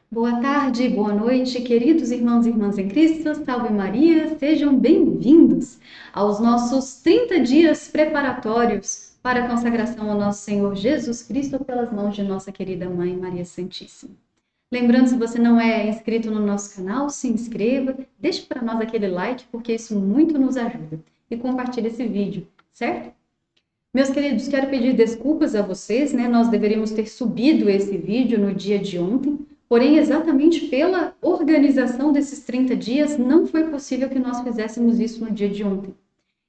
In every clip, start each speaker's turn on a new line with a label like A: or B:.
A: Boa tarde, boa noite, queridos irmãos e irmãs em Cristo, salve Maria, sejam bem-vindos aos nossos 30 dias preparatórios para a consagração ao nosso Senhor Jesus Cristo pelas mãos de nossa querida Mãe Maria Santíssima. Lembrando, se você não é inscrito no nosso canal, se inscreva, deixe para nós aquele like, porque isso muito nos ajuda, e compartilhe esse vídeo, certo? Meus queridos, quero pedir desculpas a vocês, né? Nós deveríamos ter subido esse vídeo no dia de ontem, porém, exatamente pela organização desses 30 dias, não foi possível que nós fizéssemos isso no dia de ontem.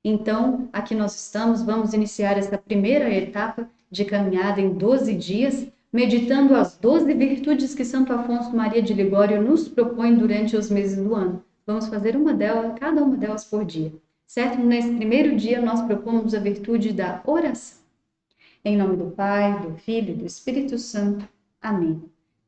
A: Então, aqui nós estamos, vamos iniciar essa primeira etapa de caminhada em 12 dias, meditando as 12 virtudes que Santo Afonso Maria de Ligório nos propõe durante os meses do ano. Vamos fazer uma delas, cada uma delas por dia. Certo? Nesse primeiro dia, nós propomos a virtude da oração. Em nome do Pai, do Filho e do Espírito Santo. Amém.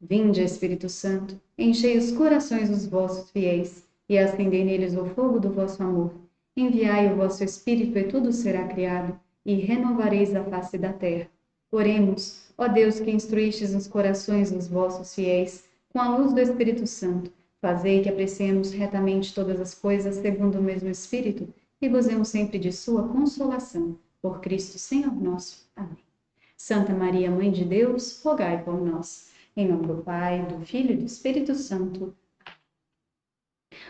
A: Vinde, Espírito Santo, enchei os corações dos vossos fiéis e acendei neles o fogo do vosso amor. Enviai o vosso Espírito e tudo será criado, e renovareis a face da terra. Oremos, ó Deus, que instruístes os corações dos vossos fiéis, com a luz do Espírito Santo, fazei que apreciemos retamente todas as coisas segundo o mesmo Espírito, e gozemos sempre de sua consolação. Por Cristo, Senhor nosso. Amém. Santa Maria, Mãe de Deus, rogai por nós. Em nome do Pai, do Filho e do Espírito Santo.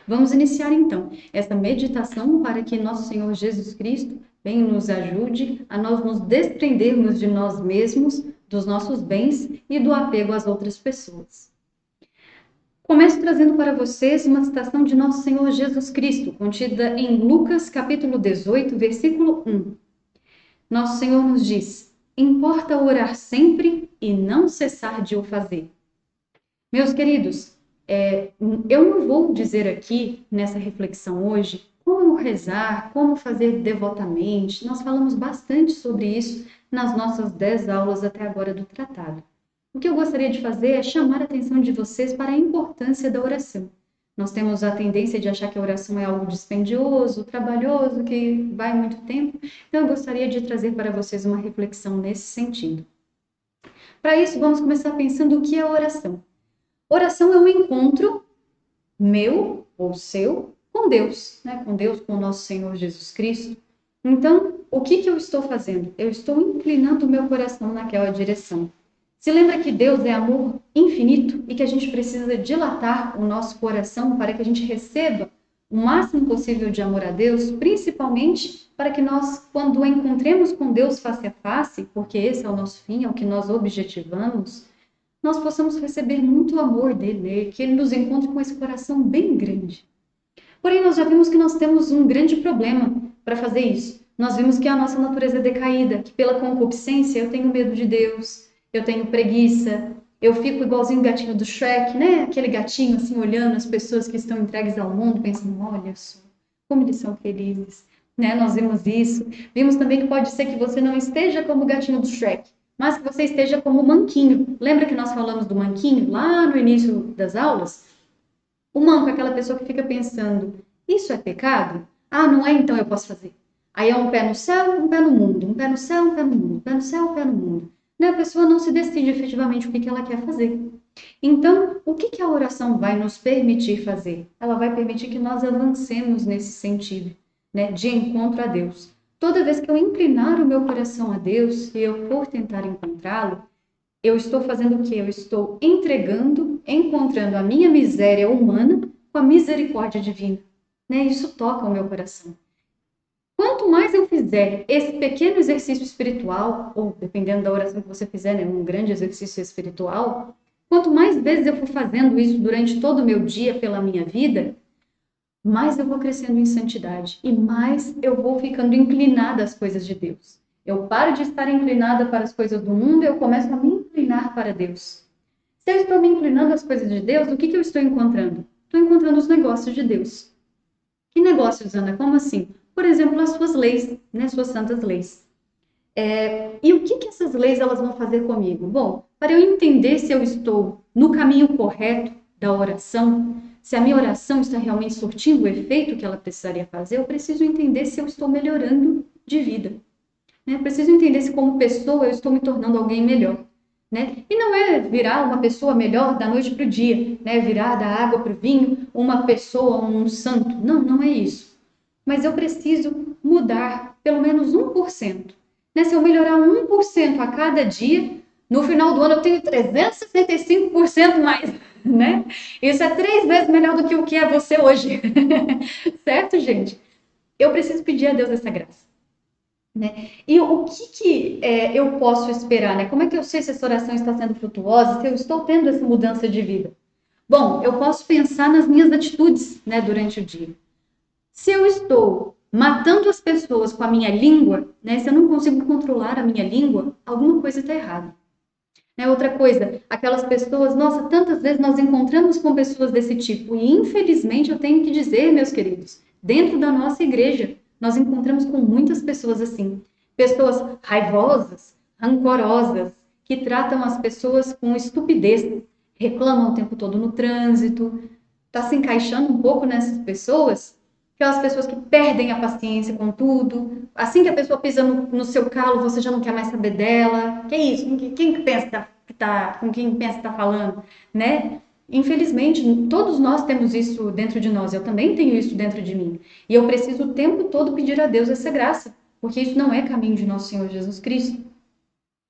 A: Vamos iniciar então esta meditação para que nosso Senhor Jesus Cristo venha nos ajude a nós nos desprendermos de nós mesmos, dos nossos bens e do apego às outras pessoas. Começo trazendo para vocês uma citação de nosso Senhor Jesus Cristo, contida em Lucas capítulo 18, versículo 1. Nosso Senhor nos diz: importa orar sempre e não cessar de o fazer. Meus queridos, eu não vou dizer aqui, nessa reflexão hoje, como rezar, como fazer devotamente. Nós falamos bastante sobre isso nas nossas 10 aulas até agora do tratado. O que eu gostaria de fazer é chamar a atenção de vocês para a importância da oração. Nós temos a tendência de achar que a oração é algo dispendioso, trabalhoso, que vai muito tempo. Então, eu gostaria de trazer para vocês uma reflexão nesse sentido. Para isso, vamos começar pensando o que é oração. Oração é um encontro meu ou seu com Deus, né? Com Deus, com o nosso Senhor Jesus Cristo. Então, o que eu estou fazendo? Eu estou inclinando o meu coração naquela direção. Se lembra que Deus é amor infinito e que a gente precisa dilatar o nosso coração para que a gente receba o máximo possível de amor a Deus, principalmente para que nós, quando encontremos com Deus face a face, porque esse é o nosso fim, é o que nós objetivamos, nós possamos receber muito amor dele, que ele nos encontre com esse coração bem grande. Porém, nós já vimos que nós temos um grande problema para fazer isso. Nós vimos que a nossa natureza é decaída, que pela concupiscência eu tenho medo de Deus, eu tenho preguiça, eu fico igualzinho o gatinho do Shrek, né? Aquele gatinho assim olhando as pessoas que estão entregues ao mundo, pensando, olha só, como eles são felizes, né? Nós vimos isso. Vimos também que pode ser que você não esteja como o gatinho do Shrek, mas que você esteja como o manquinho. Lembra que nós falamos do manquinho lá no início das aulas? O manco é aquela pessoa que fica pensando, isso é pecado? Ah, não é? Então eu posso fazer. Aí é um pé no céu, um pé no mundo, um pé no céu, um pé no mundo, um pé no céu, um pé no mundo. Né? A pessoa não se decide efetivamente o que ela quer fazer. Então, o que a oração vai nos permitir fazer? Ela vai permitir que nós avancemos nesse sentido, né, de encontro a Deus. Toda vez que eu inclinar o meu coração a Deus e eu for tentar encontrá-lo, eu estou fazendo o quê? Eu estou entregando, encontrando a minha miséria humana com a misericórdia divina. Né? Isso toca o meu coração. Quanto mais eu fizer esse pequeno exercício espiritual, ou dependendo da oração que você fizer, né, um grande exercício espiritual, quanto mais vezes eu for fazendo isso durante todo o meu dia pela minha vida, mais eu vou crescendo em santidade e mais eu vou ficando inclinada às coisas de Deus. Eu paro de estar inclinada para as coisas do mundo e eu começo a me inclinar para Deus. Se eu estou me inclinando às coisas de Deus, o que eu estou encontrando? Estou encontrando os negócios de Deus. Que negócios, Ana? Como assim? Por exemplo, as suas leis, né? Suas santas leis. E o que essas leis elas vão fazer comigo? Bom, para eu entender se eu estou no caminho correto da oração, se a minha oração está realmente surtindo o efeito que ela precisaria fazer, eu preciso entender se eu estou melhorando de vida. Né? Eu preciso entender se como pessoa eu estou me tornando alguém melhor. né? E não é virar uma pessoa melhor da noite para o dia, né? Virar da água para o vinho, uma pessoa, um santo. Não, não é isso. Mas eu preciso mudar pelo menos 1%. Né? Se eu melhorar 1% a cada dia, no final do ano eu tenho 365% mais, né? Isso é 3 vezes melhor do que o que é você hoje. Certo, gente? Eu preciso pedir a Deus essa graça. Né? E o que eu posso esperar? Né? Como é que eu sei se essa oração está sendo frutuosa, se eu estou tendo essa mudança de vida? Bom, eu posso pensar nas minhas atitudes, né, durante o dia. Se eu estou matando as pessoas com a minha língua, né, se eu não consigo controlar a minha língua, alguma coisa está errada. Né? Outra coisa, aquelas pessoas, nossa, tantas vezes nós encontramos com pessoas desse tipo, e infelizmente eu tenho que dizer, meus queridos, dentro da nossa igreja, nós encontramos com muitas pessoas assim. Pessoas raivosas, rancorosas, que tratam as pessoas com estupidez, reclamam o tempo todo no trânsito. Está se encaixando um pouco nessas pessoas? Aquelas pessoas que perdem a paciência com tudo. Assim que a pessoa pisa no seu calo, você já não quer mais saber dela. Que é isso? Quem que pensa com quem pensa que tá falando, né? Infelizmente, todos nós temos isso dentro de nós. Eu também tenho isso dentro de mim. E eu preciso o tempo todo pedir a Deus essa graça, porque isso não é caminho de nosso Senhor Jesus Cristo.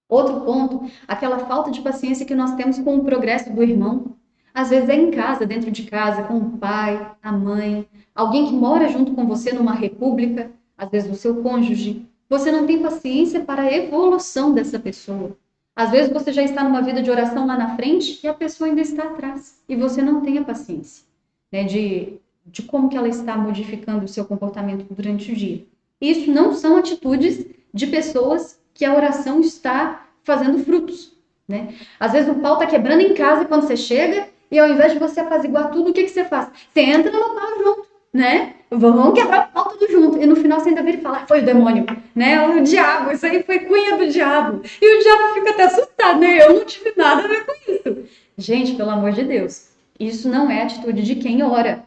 A: Outro ponto, aquela falta de paciência que nós temos com o progresso do irmão. Às vezes é em casa, dentro de casa, com o pai, a mãe, alguém que mora junto com você numa república, às vezes o seu cônjuge. Você não tem paciência para a evolução dessa pessoa. Às vezes você já está numa vida de oração lá na frente e a pessoa ainda está atrás. E você não tem a paciência, né, de como que ela está modificando o seu comportamento durante o dia. Isso não são atitudes de pessoas que a oração está fazendo frutos, né? Às vezes o pau está quebrando em casa quando você chega e ao invés de você apaziguar tudo, o que você faz? Você entra no pau junto, né? Vamos quebrar o pau tudo junto. E no final você ainda vira e fala, foi o demônio, né? O diabo, isso aí foi cunha do diabo. E o diabo fica até assustado, né? Eu não tive nada a ver com isso. Gente, pelo amor de Deus, isso não é atitude de quem ora.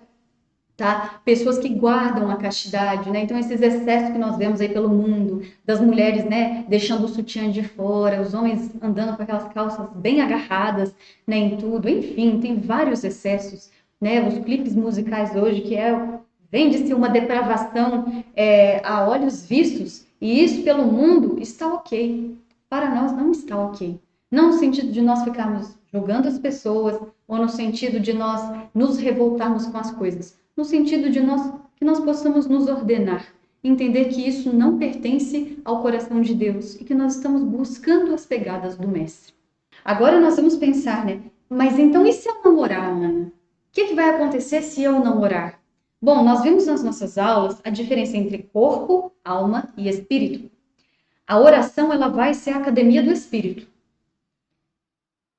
A: Tá? Pessoas que guardam a castidade, né? Então esses excessos que nós vemos aí pelo mundo, das mulheres, né, deixando o sutiã de fora, os homens andando com aquelas calças bem agarradas, né, em tudo, enfim, tem vários excessos, né? Os clipes musicais hoje que vende-se uma depravação a olhos vistos, e isso pelo mundo está ok. Para nós não está ok. Não no sentido de nós ficarmos julgando as pessoas ou no sentido de nós nos revoltarmos com as coisas, no sentido de que nós possamos nos ordenar, entender que isso não pertence ao coração de Deus e que nós estamos buscando as pegadas do Mestre. Agora nós vamos pensar, né? Mas então e se eu não orar, Ana? O que vai acontecer se eu não orar? Bom, nós vimos nas nossas aulas a diferença entre corpo, alma e espírito. A oração, ela vai ser a academia do espírito.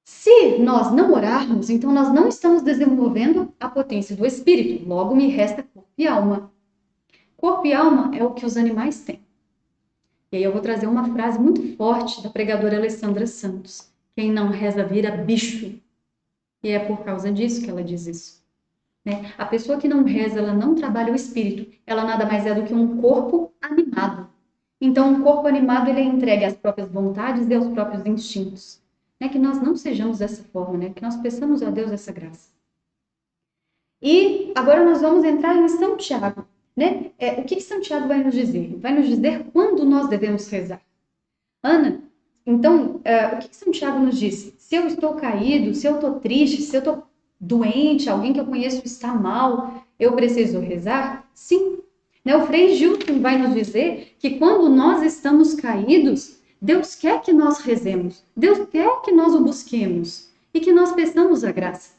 A: Se nós não orarmos, então nós não estamos desenvolvendo a potência do espírito. Logo, me resta corpo e alma. Corpo e alma é o que os animais têm. E aí eu vou trazer uma frase muito forte da pregadora Alessandra Santos. Quem não reza vira bicho. E é por causa disso que ela diz isso. Né? A pessoa que não reza, ela não trabalha o espírito. Ela nada mais é do que um corpo animado. Então, um corpo animado, ele é entregue às próprias vontades e aos próprios instintos. Né? Que nós não sejamos dessa forma, né? Que nós peçamos a Deus essa graça. E agora nós vamos entrar em São Tiago. Né? O que São Tiago vai nos dizer? Vai nos dizer quando nós devemos rezar. Ana, então, o que São Tiago nos diz? Se eu estou caído, se eu estou triste, se eu estou doente, alguém que eu conheço está mal, eu preciso rezar? Sim. Né? O Frei Gilton vai nos dizer que quando nós estamos caídos, Deus quer que nós rezemos, Deus quer que nós o busquemos e que nós peçamos a graça.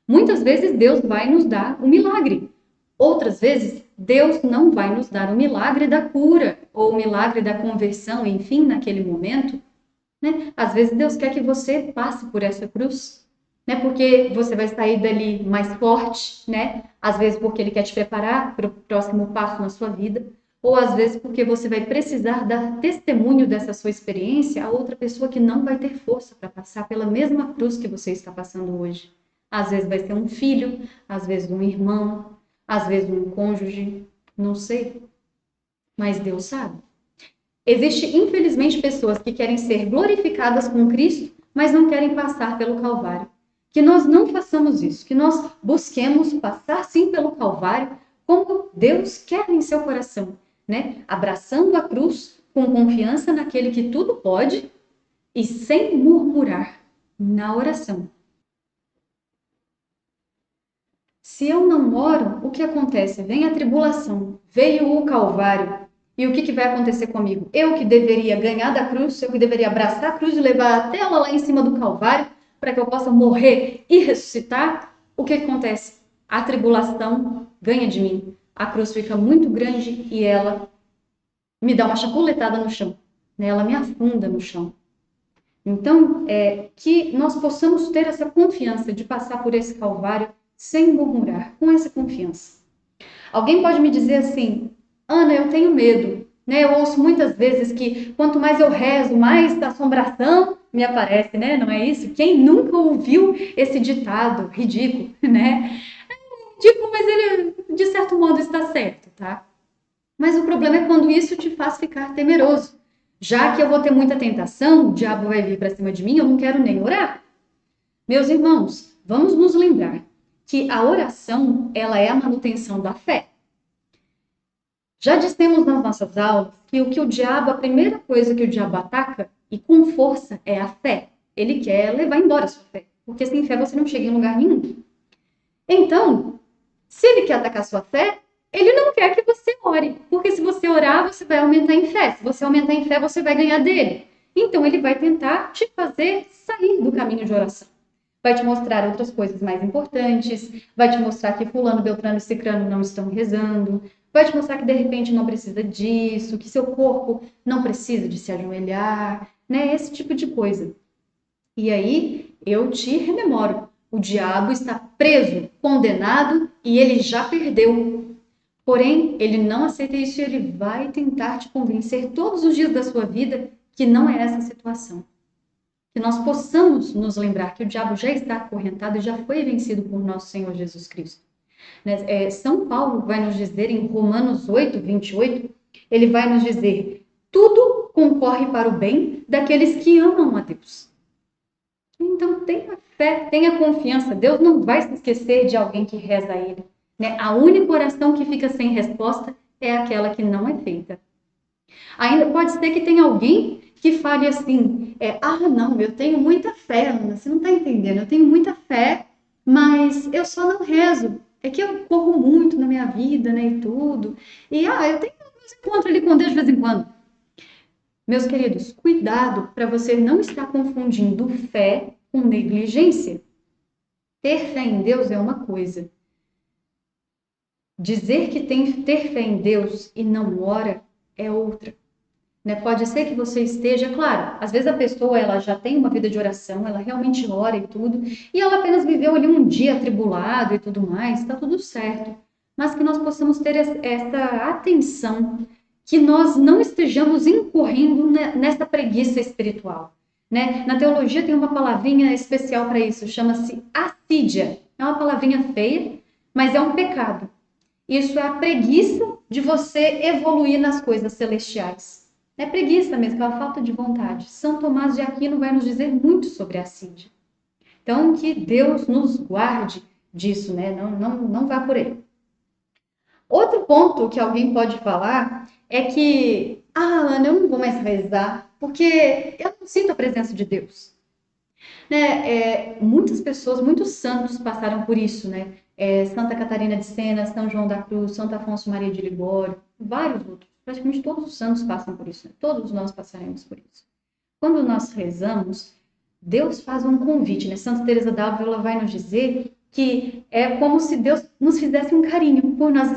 A: Muitas vezes Deus vai nos dar um milagre. Outras vezes, Deus não vai nos dar o milagre da cura ou o milagre da conversão, enfim, naquele momento. Né? Às vezes, Deus quer que você passe por essa cruz, né? Porque você vai sair dali mais forte, né? Às vezes, porque Ele quer te preparar para o próximo passo na sua vida, ou às vezes, porque você vai precisar dar testemunho dessa sua experiência a outra pessoa que não vai ter força para passar pela mesma cruz que você está passando hoje. Às vezes, vai ser um filho, às vezes, um irmão, às vezes um cônjuge, não sei, mas Deus sabe. Existe, infelizmente, pessoas que querem ser glorificadas com Cristo, mas não querem passar pelo Calvário. Que nós não façamos isso, que nós busquemos passar sim pelo Calvário, como Deus quer em seu coração, né? Abraçando a cruz com confiança naquele que tudo pode e sem murmurar na oração. Se eu não oro, o que acontece? Vem a tribulação, veio o Calvário. E o que vai acontecer comigo? Eu que deveria ganhar da cruz, eu que deveria abraçar a cruz e levar até ela lá em cima do Calvário, para que eu possa morrer e ressuscitar, o que acontece? A tribulação ganha de mim. A cruz fica muito grande e ela me dá uma chapuletada no chão, né? Ela me afunda no chão. Então, que nós possamos ter essa confiança de passar por esse Calvário sem murmurar, com essa confiança. Alguém pode me dizer assim, Ana, eu tenho medo, né? Eu ouço muitas vezes que quanto mais eu rezo, mais assombração me aparece, né? Não é isso? Quem nunca ouviu esse ditado ridículo, né? É ridículo, mas ele, de certo modo, está certo, tá? Mas o problema é quando isso te faz ficar temeroso. Já que eu vou ter muita tentação, o diabo vai vir para cima de mim, eu não quero nem orar. Meus irmãos, vamos nos lembrar que a oração, ela é a manutenção da fé. Já dissemos nas nossas aulas que o diabo, a primeira coisa que o diabo ataca, e com força, é a fé. Ele quer levar embora a sua fé, porque sem fé você não chega em lugar nenhum. Então, se ele quer atacar a sua fé, ele não quer que você ore, porque se você orar, você vai aumentar em fé. Se você aumentar em fé, você vai ganhar dele. Então, ele vai tentar te fazer sair do caminho de oração. Vai te mostrar outras coisas mais importantes, vai te mostrar que fulano, beltrano e cicrano não estão rezando, vai te mostrar que de repente não precisa disso, que seu corpo não precisa de se ajoelhar, né? Esse tipo de coisa. E aí, eu te rememoro, o diabo está preso, condenado e ele já perdeu. Porém, ele não aceita isso e ele vai tentar te convencer todos os dias da sua vida que não é essa a situação. Que nós possamos nos lembrar que o diabo já está acorrentado e já foi vencido por nosso Senhor Jesus Cristo. São Paulo vai nos dizer em Romanos 8, 28, ele vai nos dizer, tudo concorre para o bem daqueles que amam a Deus. Então tenha fé, tenha confiança, Deus não vai se esquecer de alguém que reza a ele. Né? A única oração que fica sem resposta é aquela que não é feita. Ainda pode ser que tenha alguém que fale assim, não, eu tenho muita fé, Ana, você não está entendendo, eu tenho muita fé, mas eu só não rezo, é que eu corro muito na minha vida, né, e tudo, e eu tenho um encontro ali com Deus de vez em quando. Meus queridos, cuidado para você não estar confundindo fé com negligência. Ter fé em Deus é uma coisa. Dizer que tem ter fé em Deus e não ora é outra. Né? Pode ser que você esteja, claro, às vezes a pessoa ela já tem uma vida de oração, ela realmente ora e tudo, e ela apenas viveu ali um dia atribulado e tudo mais, está tudo certo. Mas que nós possamos ter essa atenção, que nós não estejamos incorrendo nessa preguiça espiritual. Né? Na teologia tem uma palavrinha especial para isso, chama-se assídia. É uma palavrinha feia, mas é um pecado. Isso é a preguiça de você evoluir nas coisas celestiais. É preguiça mesmo, é uma falta de vontade. São Tomás de Aquino vai nos dizer muito sobre a assídia. Então, que Deus nos guarde disso, né? Não vá por aí. Outro ponto que alguém pode falar é que, Ana, eu não vou mais rezar, porque eu não sinto a presença de Deus. Né? Muitas pessoas, muitos santos passaram por isso, né? Santa Catarina de Sena, São João da Cruz, Santo Afonso Maria de Ligório, vários outros. Praticamente todos os santos passam por isso, né? Todos nós passaremos por isso. Quando nós rezamos, Deus faz um convite, né? Santa Teresa d'Ávila vai nos dizer que é como se Deus nos fizesse um carinho por nós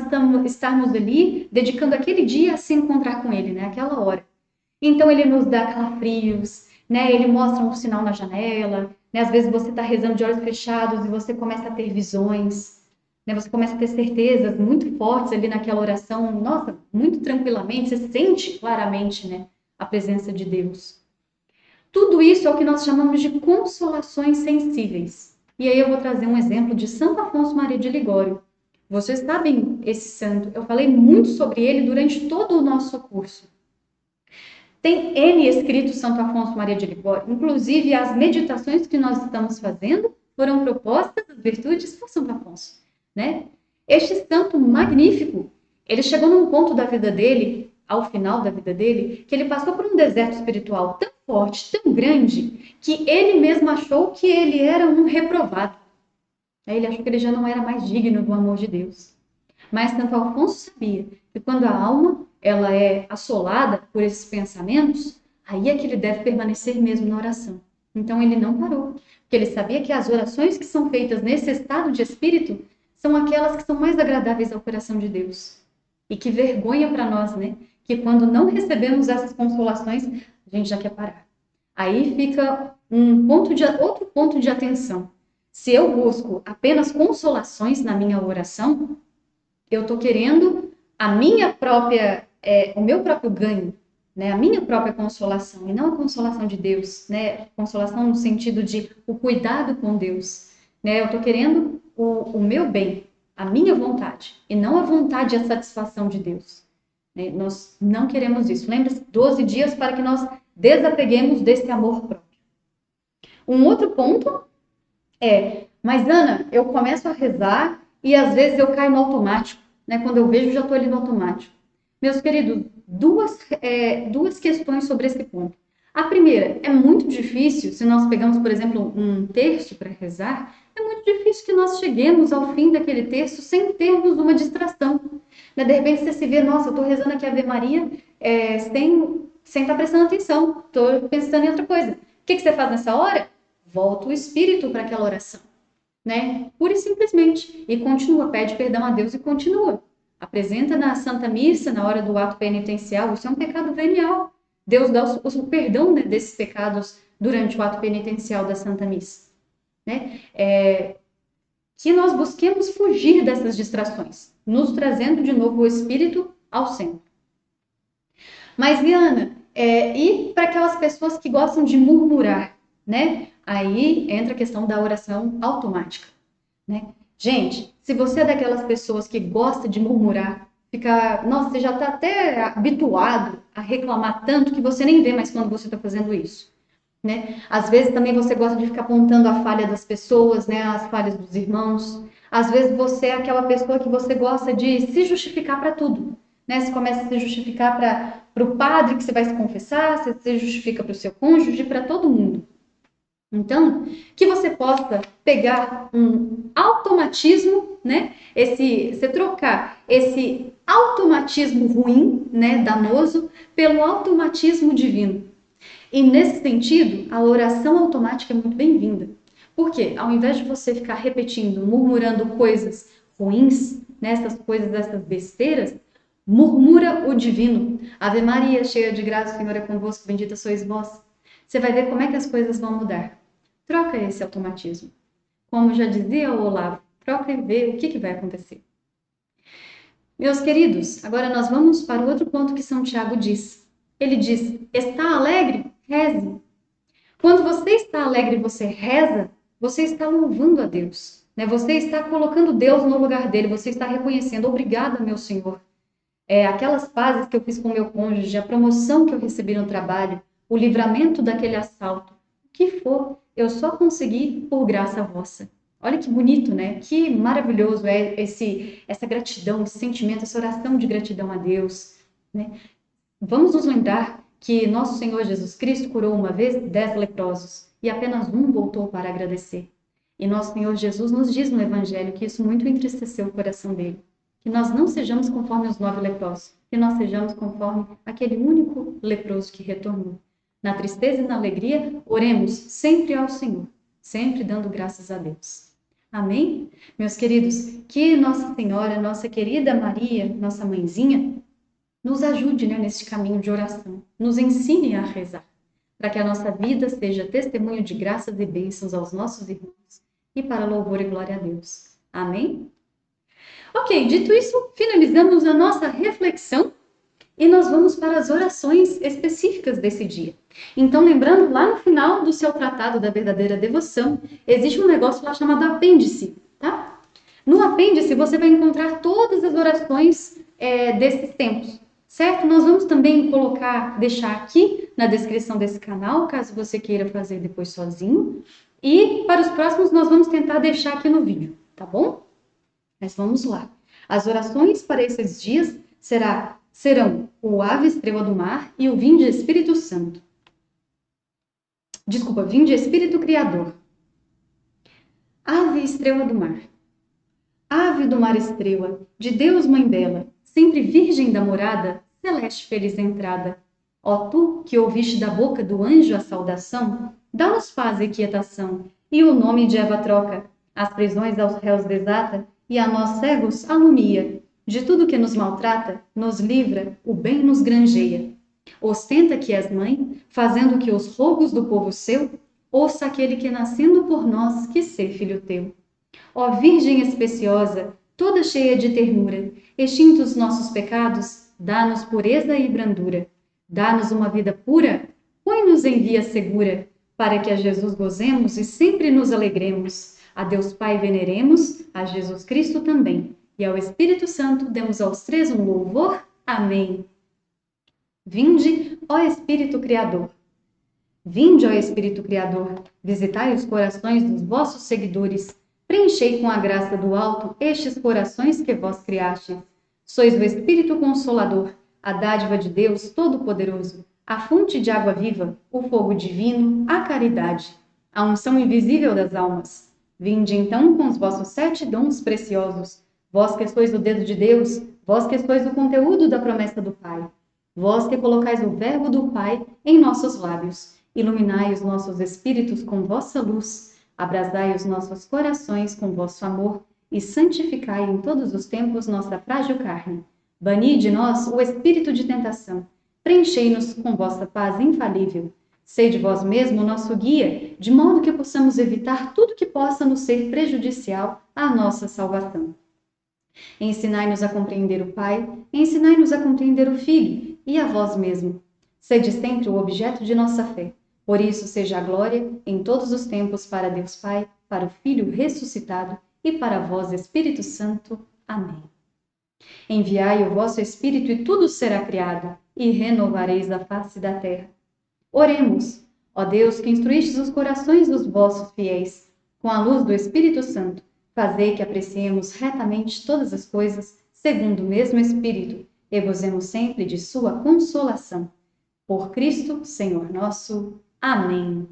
A: estarmos ali, dedicando aquele dia a se encontrar com Ele, né? Aquela hora. Então, Ele nos dá calafrios, né? Ele mostra um sinal na janela, né? Às vezes você está rezando de olhos fechados e você começa a ter visões, né? Você começa a ter certezas muito fortes ali naquela oração, nossa, muito tranquilamente, você sente claramente, né, a presença de Deus. Tudo isso é o que nós chamamos de consolações sensíveis. E aí eu vou trazer um exemplo de Santo Afonso Maria de Ligório. Vocês sabem esse santo, eu falei muito sobre ele durante todo o nosso curso. Tem N escritos Santo Afonso Maria de Ligório. Inclusive, as meditações que nós estamos fazendo foram propostas das virtudes por Santo Afonso, né? Este santo magnífico, ele chegou num ponto da vida dele, ao final da vida dele, que ele passou por um deserto espiritual tão forte, tão grande, que ele mesmo achou que ele era um reprovado. Aí ele achou que ele já não era mais digno do amor de Deus. Mas Santo Afonso sabia que quando a alma ela é assolada por esses pensamentos, aí é que ele deve permanecer mesmo na oração. Então ele não parou, porque ele sabia que as orações que são feitas nesse estado de espírito são aquelas que são mais agradáveis ao coração de Deus. E que vergonha para nós, né? Que quando não recebemos essas consolações, a gente já quer parar. Aí fica outro ponto de atenção. Se eu busco apenas consolações na minha oração, eu estou querendo a minha própria, o meu próprio ganho, né? A minha própria consolação, e não a consolação de Deus, né? Consolação no sentido de o cuidado com Deus, né? Eu estou querendo o meu bem, a minha vontade, e não a vontade e a satisfação de Deus. Né? Nós não queremos isso. Lembra-se, 12 dias para que nós desapeguemos desse amor próprio. Um outro ponto mas Ana, eu começo a rezar e às vezes eu caio no automático, né? Quando eu vejo, já estou ali no automático. Meus queridos, duas questões sobre esse ponto. A primeira, é muito difícil, se nós pegamos, por exemplo, um terço para rezar, é muito difícil que nós cheguemos ao fim daquele terço sem termos uma distração. Né? De repente você se vê, nossa, eu estou rezando aqui a Ave Maria sem estar prestando atenção, estou pensando em outra coisa. O que você faz nessa hora? Volta o espírito para aquela oração, né? Pura e simplesmente. E continua, pede perdão a Deus e continua. Apresenta na Santa Missa, na hora do ato penitencial, isso é um pecado venial. Deus dá o perdão, né, desses pecados durante o ato penitencial da Santa Missa. Né? Que nós busquemos fugir dessas distrações, nos trazendo de novo o espírito ao centro. Mas, Liana, e para aquelas pessoas que gostam de murmurar, né? Aí entra a questão da oração automática, né? Gente, se você é daquelas pessoas que gosta de murmurar, nossa, você já está até habituado a reclamar tanto que você nem vê mais quando você está fazendo isso, né? Às vezes também você gosta de ficar apontando a falha das pessoas, né? As falhas dos irmãos. Às vezes você é aquela pessoa que você gosta de se justificar para tudo, né? Você começa a se justificar para o padre que você vai se confessar, você se justifica para o seu cônjuge, para todo mundo. Então, que você possa pegar um automatismo, né? Você trocar esse automatismo ruim, né, danoso, pelo automatismo divino. E nesse sentido, a oração automática é muito bem-vinda. Por quê? Ao invés de você ficar repetindo, murmurando coisas ruins, né, essas coisas, essas besteiras, murmura o divino. Ave Maria, cheia de graça, o Senhor é convosco, bendita sois vós. Você vai ver como é que as coisas vão mudar. Troca esse automatismo. Como já dizia o Olavo, troca e vê o que vai acontecer. Meus queridos, agora nós vamos para o outro ponto que São Tiago diz. Ele diz, está alegre? Reze. Quando você está alegre e você reza, você está louvando a Deus. Né? Você está colocando Deus no lugar dele, você está reconhecendo, obrigada, meu Senhor. Aquelas pazes que eu fiz com o meu cônjuge, a promoção que eu recebi no trabalho, o livramento daquele assalto, o que for, eu só consegui por graça vossa. Olha que bonito, né? Que maravilhoso é essa gratidão, esse sentimento, essa oração de gratidão a Deus. Né? Vamos nos lembrar que nosso Senhor Jesus Cristo curou uma vez 10 leprosos e apenas um voltou para agradecer. E nosso Senhor Jesus nos diz no Evangelho que isso muito entristeceu o coração dele. Que nós não sejamos conforme os 9 leprosos, que nós sejamos conforme aquele único leproso que retornou. Na tristeza e na alegria, oremos sempre ao Senhor, sempre dando graças a Deus. Amém? Meus queridos, que Nossa Senhora, nossa querida Maria, nossa mãezinha, nos ajude, né, nesse caminho de oração, nos ensine a rezar, para que a nossa vida seja testemunho de graças e bênçãos aos nossos irmãos e para louvor e glória a Deus. Amém? Ok, dito isso, finalizamos a nossa reflexão e nós vamos para as orações específicas desse dia. Então, lembrando, lá no final do seu tratado da verdadeira devoção, existe um negócio lá chamado apêndice, tá? No apêndice, você vai encontrar todas as orações desses tempos. certo? Nós vamos também deixar aqui na descrição desse canal, caso você queira fazer depois sozinho. E para os próximos nós vamos tentar deixar aqui no vídeo, tá bom? Mas vamos lá. As orações para esses dias serão o Ave Estrela do Mar e o Vinde Espírito Santo. Desculpa, Vinde Espírito Criador. Ave Estrela do Mar. Ave do mar estrela, de Deus mãe bela, sempre virgem da morada, celeste feliz entrada. Ó tu, que ouviste da boca do anjo a saudação, dá-nos paz e quietação, e o nome de Eva troca, as prisões aos réus desata, e a nós cegos alumia. De tudo que nos maltrata, nos livra, o bem nos granjeia. Ostenta que és mãe, fazendo que os rogos do povo seu, ouça aquele que nascendo por nós quis ser filho teu. Ó Virgem especiosa, toda cheia de ternura, extintos nossos pecados, dá-nos pureza e brandura. Dá-nos uma vida pura, põe-nos em via segura, para que a Jesus gozemos e sempre nos alegremos. A Deus Pai veneremos, a Jesus Cristo também, e ao Espírito Santo demos aos três um louvor. Amém. Vinde, ó Espírito Criador. Vinde, ó Espírito Criador, visitai os corações dos vossos seguidores, preenchei com a graça do alto estes corações que vós criastes. Sois o Espírito Consolador, a dádiva de Deus Todo-Poderoso, a fonte de água viva, o fogo divino, a caridade, a unção invisível das almas. Vinde então com os vossos 7 dons preciosos, vós que sois o dedo de Deus, vós que sois o conteúdo da promessa do Pai, vós que colocais o verbo do Pai em nossos lábios, iluminai os nossos espíritos com vossa luz, abrasai os nossos corações com vosso amor e santificai em todos os tempos nossa frágil carne. Bani de nós o espírito de tentação, preenchei-nos com vossa paz infalível. Sede vós mesmo o nosso guia, de modo que possamos evitar tudo que possa nos ser prejudicial à nossa salvação. Ensinai-nos a compreender o Pai, ensinai-nos a compreender o Filho e a vós mesmo. Sede sempre o objeto de nossa fé. Por isso seja a glória em todos os tempos para Deus Pai, para o Filho ressuscitado e para vós, Espírito Santo. Amém. Enviai o vosso Espírito e tudo será criado, e renovareis a face da terra. Oremos, ó Deus, que instruístes os corações dos vossos fiéis, com a luz do Espírito Santo, fazei que apreciemos retamente todas as coisas, segundo o mesmo Espírito, e gozemos sempre de sua consolação. Por Cristo, Senhor nosso. Amém.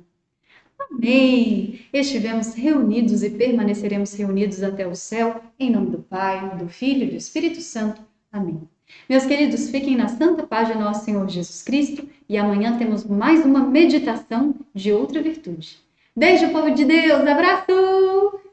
A: Amém! Estivemos reunidos e permaneceremos reunidos até o céu, em nome do Pai, do Filho e do Espírito Santo. Amém. Meus queridos, fiquem na santa paz de nosso Senhor Jesus Cristo e amanhã temos mais uma meditação de outra virtude. Beijo, povo de Deus! Abraço!